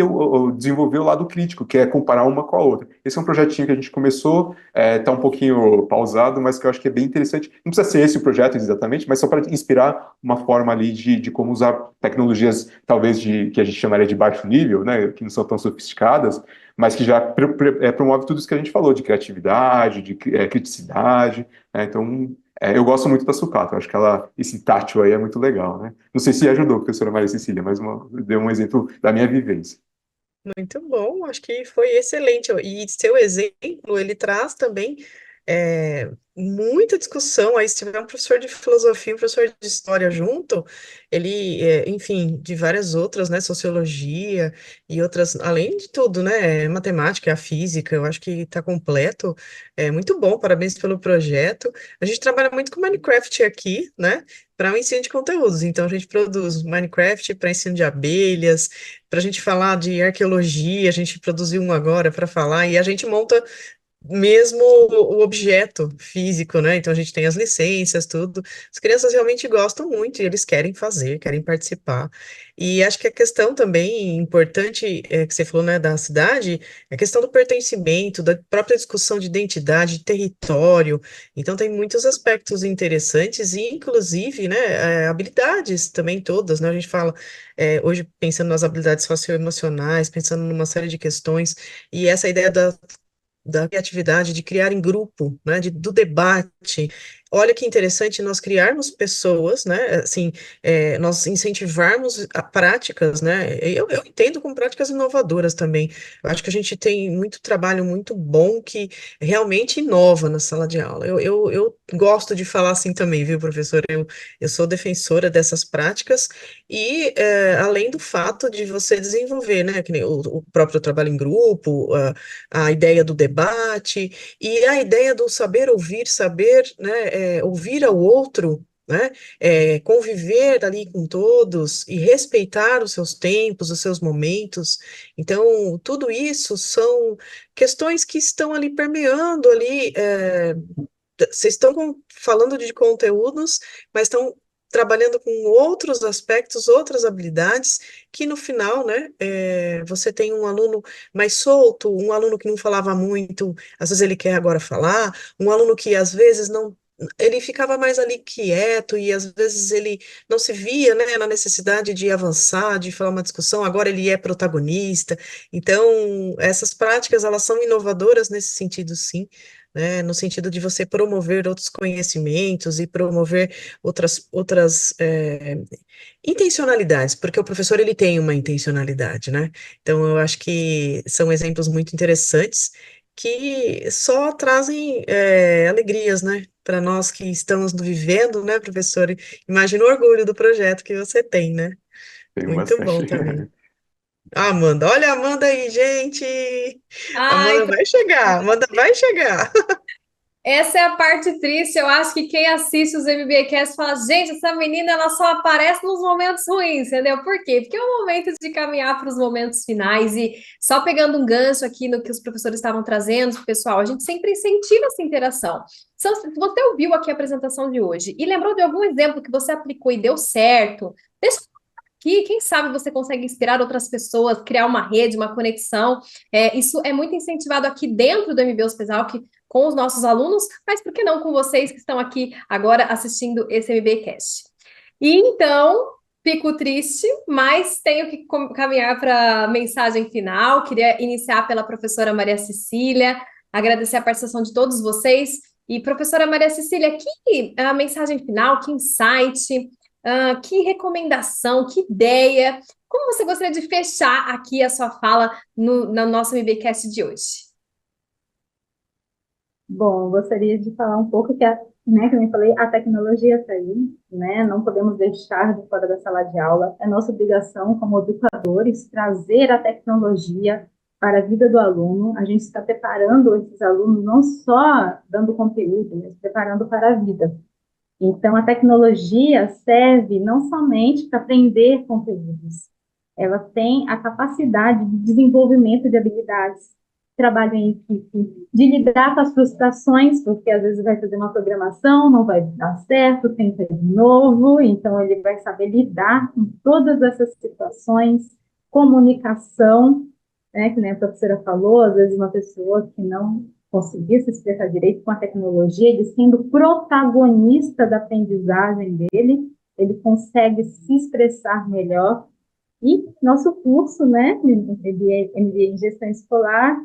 Speaker 4: desenvolver o lado crítico, que é comparar uma com a outra. Esse é um projetinho que a gente começou, está um pouquinho pausado, mas que eu acho que é bem interessante. Não precisa ser esse o projeto exatamente, mas só para inspirar uma forma ali de como usar tecnologias, talvez que a gente chamaria de baixo nível, né, que não são tão sofisticadas, mas que já promove tudo isso que a gente falou, de criatividade, de criticidade, né? Então, eu gosto muito da sucata, eu acho que esse tátil aí é muito legal, né? Não sei se ajudou, professora Maria Cecília, mas deu um exemplo da minha vivência.
Speaker 3: Muito bom, acho que foi excelente. E seu exemplo, ele traz também muita discussão. Aí, se tiver um professor de filosofia, um professor de história junto, ele, enfim, de várias outras, né, sociologia e outras, além de tudo, né, matemática, a física, eu acho que está completo. É muito bom, parabéns pelo projeto. A gente trabalha muito com Minecraft aqui, né, para o ensino de conteúdos. Então, a gente produz Minecraft para ensino de abelhas, para a gente falar de arqueologia, a gente produziu um agora para falar, e a gente monta mesmo o objeto físico, né? Então a gente tem as licenças, tudo. As crianças realmente gostam muito e eles querem fazer, querem participar. E acho que a questão também importante que você falou, né, da cidade, é a questão do pertencimento, da própria discussão de identidade, de território. Então tem muitos aspectos interessantes e, inclusive, né, habilidades também todas, né? A gente fala hoje pensando nas habilidades socioemocionais, pensando numa série de questões, e essa ideia da criatividade, de criar em grupo, né, do debate. Olha que interessante nós criarmos pessoas, né, assim, nós incentivarmos práticas, né, eu entendo como práticas inovadoras também. Eu acho que a gente tem muito trabalho muito bom que realmente inova na sala de aula. Eu gosto de falar assim também, viu, professor? Eu sou defensora dessas práticas e, além do fato de você desenvolver, né, que nem o próprio trabalho em grupo, a ideia do debate e a ideia do saber ouvir, saber, né, ouvir ao outro, né, conviver ali com todos e respeitar os seus tempos, os seus momentos. Então, tudo isso são questões que estão ali permeando ali. Vocês estão falando de conteúdos, mas estão trabalhando com outros aspectos, outras habilidades, que no final, né, você tem um aluno mais solto, um aluno que não falava muito, às vezes ele quer agora falar, um aluno que às vezes não, ele ficava mais ali quieto e às vezes ele não se via, né, na necessidade de avançar, de falar uma discussão, agora ele é protagonista. Então, essas práticas, elas são inovadoras nesse sentido, sim, né, no sentido de você promover outros conhecimentos e promover outras intencionalidades, porque o professor ele tem uma intencionalidade, né? Então eu acho que são exemplos muito interessantes que só trazem alegrias, né, para nós que estamos vivendo, né, professor? Imagina o orgulho do projeto que você tem, né?
Speaker 4: Tenho
Speaker 3: Muito
Speaker 4: bastante.
Speaker 3: bom também. Ah, Amanda, olha a Amanda aí, gente!
Speaker 1: Ai,
Speaker 3: Amanda vai chegar, Amanda vai chegar.
Speaker 1: essa é a parte triste. Eu acho que quem assiste os MBAcast fala, gente, essa menina ela só aparece nos momentos ruins, entendeu? Por quê? Porque é o momento de caminhar para os momentos finais. E só pegando um gancho aqui no que os professores estavam trazendo, pessoal, a gente sempre incentiva essa interação. Se você ouviu aqui a apresentação de hoje e lembrou de algum exemplo que você aplicou e deu certo, deixa aqui, quem sabe você consegue inspirar outras pessoas, criar uma rede, uma conexão. Isso é muito incentivado aqui dentro do MB Hospital, com os nossos alunos, mas por que não com vocês que estão aqui agora assistindo esse MBcast? E então, fico triste, mas tenho que caminhar para a mensagem final. Queria iniciar pela professora Maria Cecília, agradecer a participação de todos vocês. E, professora Maria Cecília, que a mensagem final, que insight, que recomendação, que ideia, como você gostaria de fechar aqui a sua fala no nosso MBcast de hoje?
Speaker 2: Bom, gostaria de falar um pouco né, como eu falei, a tecnologia está aí, né? Não podemos deixar de fora da sala de aula. É nossa obrigação, como educadores, trazer a tecnologia para a vida do aluno. A gente está preparando esses alunos não só dando conteúdo, mas preparando para a vida. Então, a tecnologia serve não somente para aprender conteúdos, ela tem a capacidade de desenvolvimento de habilidades, trabalho em equipe, de lidar com as frustrações, porque às vezes vai fazer uma programação, não vai dar certo, tenta de novo, então ele vai saber lidar com todas essas situações, comunicação, né, que nem a professora falou, às vezes uma pessoa que não conseguir se expressar direito com a tecnologia, ele sendo protagonista da aprendizagem dele, ele consegue se expressar melhor. E nosso curso, né, MBA em Gestão Escolar,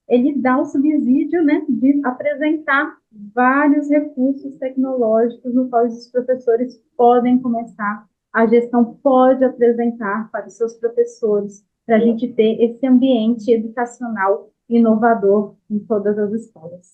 Speaker 2: ele dá o subsídio, né, de apresentar vários recursos tecnológicos no qual os professores podem começar, a gestão pode apresentar para os seus professores, para a gente ter esse ambiente educacional inovador em todas as escolas.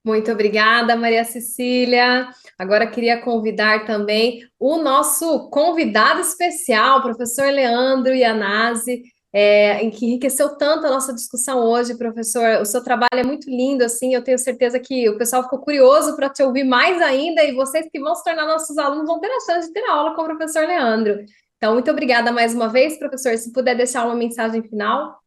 Speaker 1: Muito obrigada, Maria Cecília. Agora queria convidar também o nosso convidado especial, professor Leandro Iannazzi, em que enriqueceu tanto a nossa discussão hoje, professor. O seu trabalho é muito lindo, assim, eu tenho certeza que o pessoal ficou curioso para te ouvir mais ainda, e vocês que vão se tornar nossos alunos vão ter a chance de ter aula com o professor Leandro. Então, muito obrigada mais uma vez, professor. Se puder deixar uma mensagem final.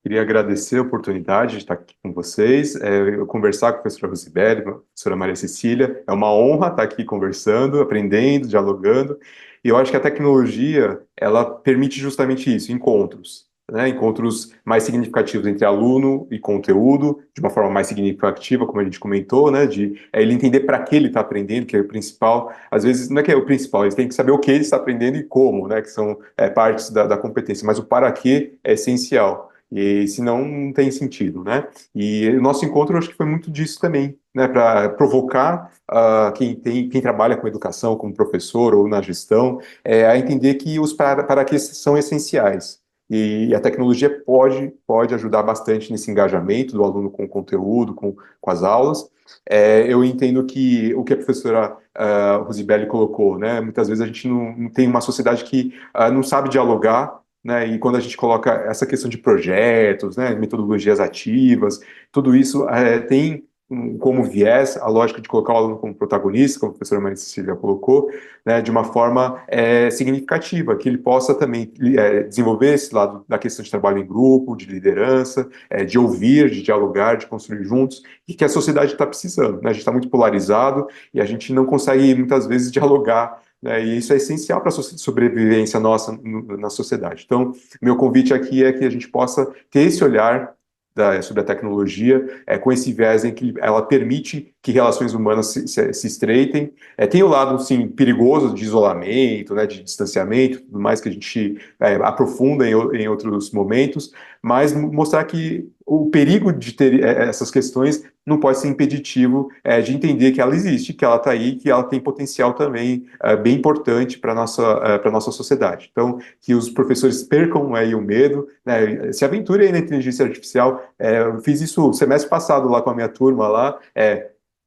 Speaker 4: Queria agradecer a oportunidade de estar aqui com vocês, eu conversar com a professora Rosibelli, a professora Maria Cecília. É uma honra estar aqui conversando, aprendendo, dialogando. E eu acho que a tecnologia, ela permite justamente isso, encontros, né? Encontros mais significativos entre aluno e conteúdo, de uma forma mais significativa, como a gente comentou, né? De ele entender para que ele está aprendendo, que é o principal. Às vezes, não é que é o principal, ele tem que saber o que ele está aprendendo e como, né? Que são partes da competência, mas o para que é essencial. E senão não tem sentido, né? E o nosso encontro, eu acho que foi muito disso também, né? Para provocar quem trabalha com educação, como professor ou na gestão, a entender que os para que são essenciais. E a tecnologia pode ajudar bastante nesse engajamento do aluno com o conteúdo, com as aulas. Eu entendo que o que a professora Rosibelli colocou, né? Muitas vezes a gente não tem uma sociedade que não sabe dialogar, né, e quando a gente coloca essa questão de projetos, né, metodologias ativas, tudo isso tem como viés a lógica de colocar o aluno como protagonista, como a professora Maria Cecília colocou, né, de uma forma significativa, que ele possa também desenvolver esse lado da questão de trabalho em grupo, de liderança, de ouvir, de dialogar, de construir juntos, e que a sociedade está precisando, né, a gente está muito polarizado e a gente não consegue muitas vezes dialogar, né, e isso é essencial para a sobrevivência nossa na sociedade. Então, meu convite aqui é que a gente possa ter esse olhar sobre a tecnologia, com esse viés em que ela permite que relações humanas se estreitem. Tem o lado, sim, perigoso de isolamento, né, de distanciamento, tudo mais que a gente aprofunda em outros momentos, mas mostrar que o perigo de ter essas questões não pode ser impeditivo de entender que ela existe, que ela está aí, que ela tem potencial também bem importante para a nossa sociedade. Então, que os professores percam aí o medo, né, se aventurem aí na inteligência artificial. Eu fiz isso semestre passado lá com a minha turma lá,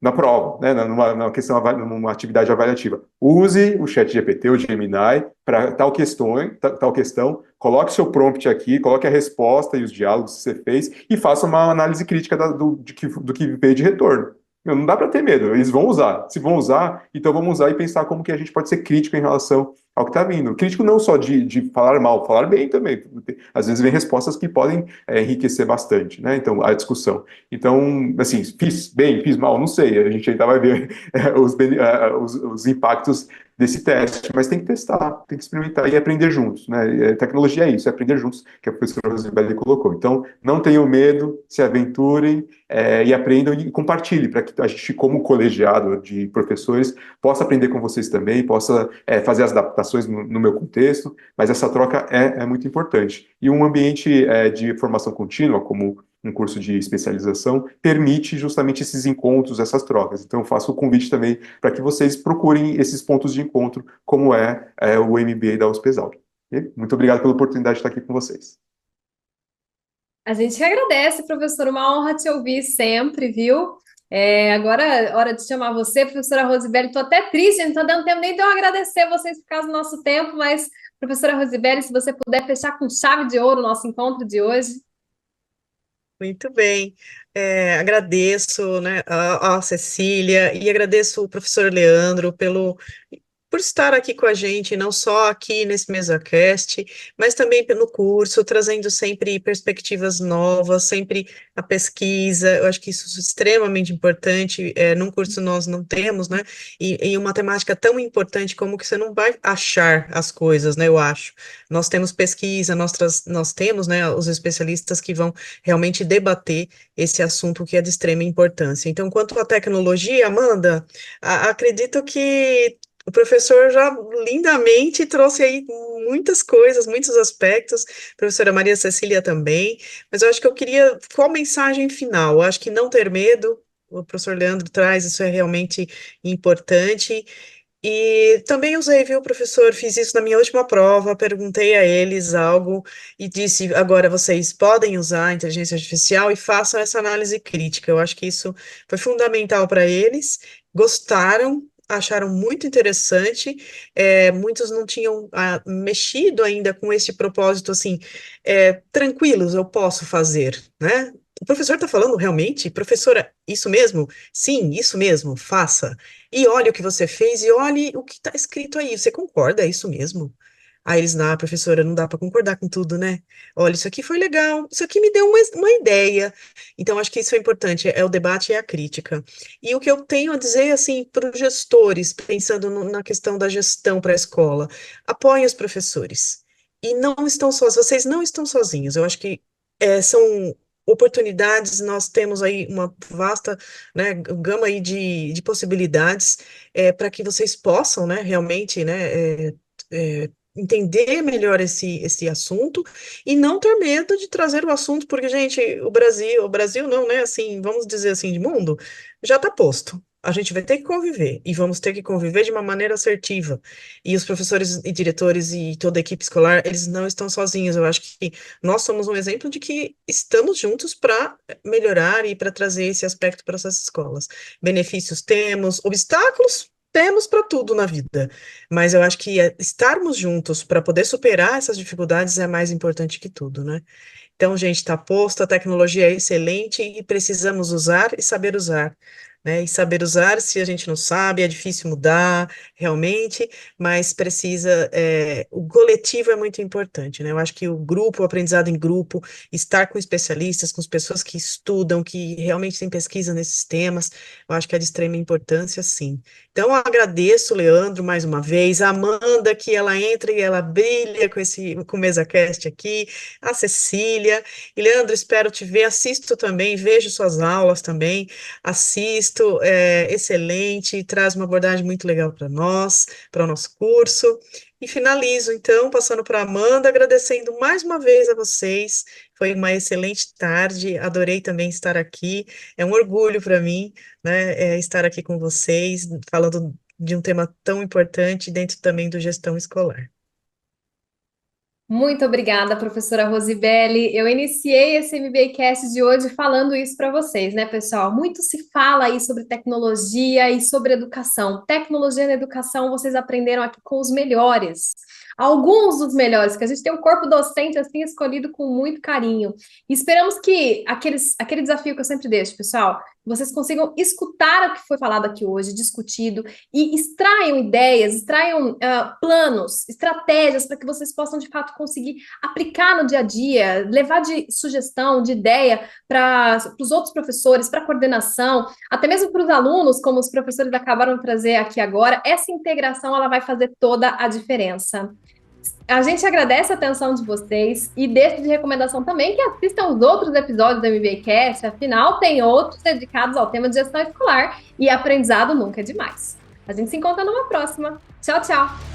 Speaker 4: na prova, né, numa questão, numa atividade avaliativa. Use o ChatGPT, o Gemini, para tal questão, coloque seu prompt aqui, coloque a resposta e os diálogos que você fez e faça uma análise crítica do que veio de retorno. Não dá para ter medo, eles vão usar. Se vão usar, então vamos usar e pensar como que a gente pode ser crítico em relação ao que está vindo. Crítico não só de falar mal, falar bem também. Às vezes vem respostas que podem enriquecer bastante, né? Então, a discussão. Então, assim, fiz bem, fiz mal, não sei. A gente ainda vai ver os impactos desse teste, mas tem que testar, tem que experimentar e aprender juntos, né? Tecnologia é isso, é aprender juntos, que a professora Rosibelli colocou. Então, não tenham medo, se aventurem e aprendam e compartilhem, para que a gente, como colegiado de professores, possa aprender com vocês também, possa fazer as adaptações no meu contexto, mas essa troca é muito importante. E um ambiente de formação contínua, como um curso de especialização, permite justamente esses encontros, essas trocas. Então, eu faço o convite também para que vocês procurem esses pontos de encontro, como o MBA da USP-Exalc. Muito obrigado pela oportunidade de estar aqui com vocês.
Speaker 1: A gente agradece, professor, uma honra te ouvir sempre, viu? Agora é hora de chamar você, professora Rosibelli. Estou até triste, não está dando tempo nem de eu agradecer vocês por causa do nosso tempo, mas, professora Rosibelli, se você puder fechar com chave de ouro o nosso encontro de hoje.
Speaker 3: Muito bem. Agradeço, né, a Cecília e agradeço o professor Leandro por estar aqui com a gente, não só aqui nesse MesaCast, mas também pelo curso, trazendo sempre perspectivas novas, sempre a pesquisa. Eu acho que isso é extremamente importante. Num curso nós não temos, né? E uma temática tão importante como que você não vai achar as coisas, né? Eu acho. Nós temos pesquisa, nós temos, né, os especialistas que vão realmente debater esse assunto que é de extrema importância. Então, quanto à tecnologia, Amanda, acredito que o professor já lindamente trouxe aí muitas coisas, muitos aspectos, professora Maria Cecília também, mas eu acho que eu queria, qual mensagem final? Eu acho que não ter medo, o professor Leandro traz, isso é realmente importante, e também usei, viu, professor, fiz isso na minha última prova, perguntei a eles algo e disse, agora vocês podem usar a inteligência artificial e façam essa análise crítica. Eu acho que isso foi fundamental para eles, gostaram, acharam muito interessante, muitos não tinham mexido ainda com esse propósito, assim, tranquilos, eu posso fazer, né? O professor está falando realmente? Professora, isso mesmo? Sim, isso mesmo, faça. E olhe o que você fez e olhe o que está escrito aí. Você concorda? É isso mesmo? Aí eles, não, professora, não dá para concordar com tudo, né? Olha, isso aqui foi legal, isso aqui me deu uma ideia. Então, acho que isso é importante, é o debate e a crítica. E o que eu tenho a dizer, assim, para os gestores, pensando na questão da gestão para a escola, apoiem os professores. E não estão sozinhos, vocês não estão sozinhos. Eu acho que são oportunidades, nós temos aí uma vasta, né, gama aí de possibilidades para que vocês possam, né, realmente, né, entender melhor esse assunto e não ter medo de trazer o assunto, porque, gente, o Brasil não, né, assim, vamos dizer assim, de mundo, já está posto. A gente vai ter que conviver, e vamos ter que conviver de uma maneira assertiva. E os professores e diretores e toda a equipe escolar, eles não estão sozinhos. Eu acho que nós somos um exemplo de que estamos juntos para melhorar e para trazer esse aspecto para essas escolas. Benefícios temos, obstáculos temos para tudo na vida, mas eu acho que estarmos juntos para poder superar essas dificuldades é mais importante que tudo, né? Então, gente, está posto, a tecnologia é excelente e precisamos usar e saber usar. Né? E saber usar, se a gente não sabe, é difícil mudar, realmente, mas precisa, o coletivo é muito importante, né? Eu acho que o grupo, o aprendizado em grupo, estar com especialistas, com as pessoas que estudam, que realmente têm pesquisa nesses temas, eu acho que é de extrema importância, sim. Então, eu agradeço, Leandro, mais uma vez, a Amanda, que ela entra e ela brilha com o MesaCast aqui, a Cecília, e Leandro, espero te ver, assisto também, vejo suas aulas também, assisto, texto excelente, e traz uma abordagem muito legal para nós, para o nosso curso. E finalizo, então, passando para a Amanda, agradecendo mais uma vez a vocês. Foi uma excelente tarde, adorei também estar aqui. É um orgulho para mim, né, estar aqui com vocês, falando de um tema tão importante dentro também do gestão escolar.
Speaker 1: Muito obrigada, professora Rosibelli. Eu iniciei esse MBAcast de hoje falando isso para vocês, né, pessoal? Muito se fala aí sobre tecnologia e sobre educação. Tecnologia na educação, vocês aprenderam aqui com os melhores. Alguns dos melhores, que a gente tem um corpo docente assim escolhido com muito carinho. E esperamos que aquele desafio que eu sempre deixo, pessoal, vocês consigam escutar o que foi falado aqui hoje, discutido, e extraiam ideias, extraiam planos, estratégias para que vocês possam, de fato, conseguir aplicar no dia a dia, levar de sugestão, de ideia para os outros professores, para a coordenação, até mesmo para os alunos, como os professores acabaram de trazer aqui agora. Essa integração ela vai fazer toda a diferença. A gente agradece a atenção de vocês e deixa de recomendação também que assistam os outros episódios do MBAcast, afinal tem outros dedicados ao tema de gestão escolar e aprendizado nunca é demais. A gente se encontra numa próxima. Tchau, tchau!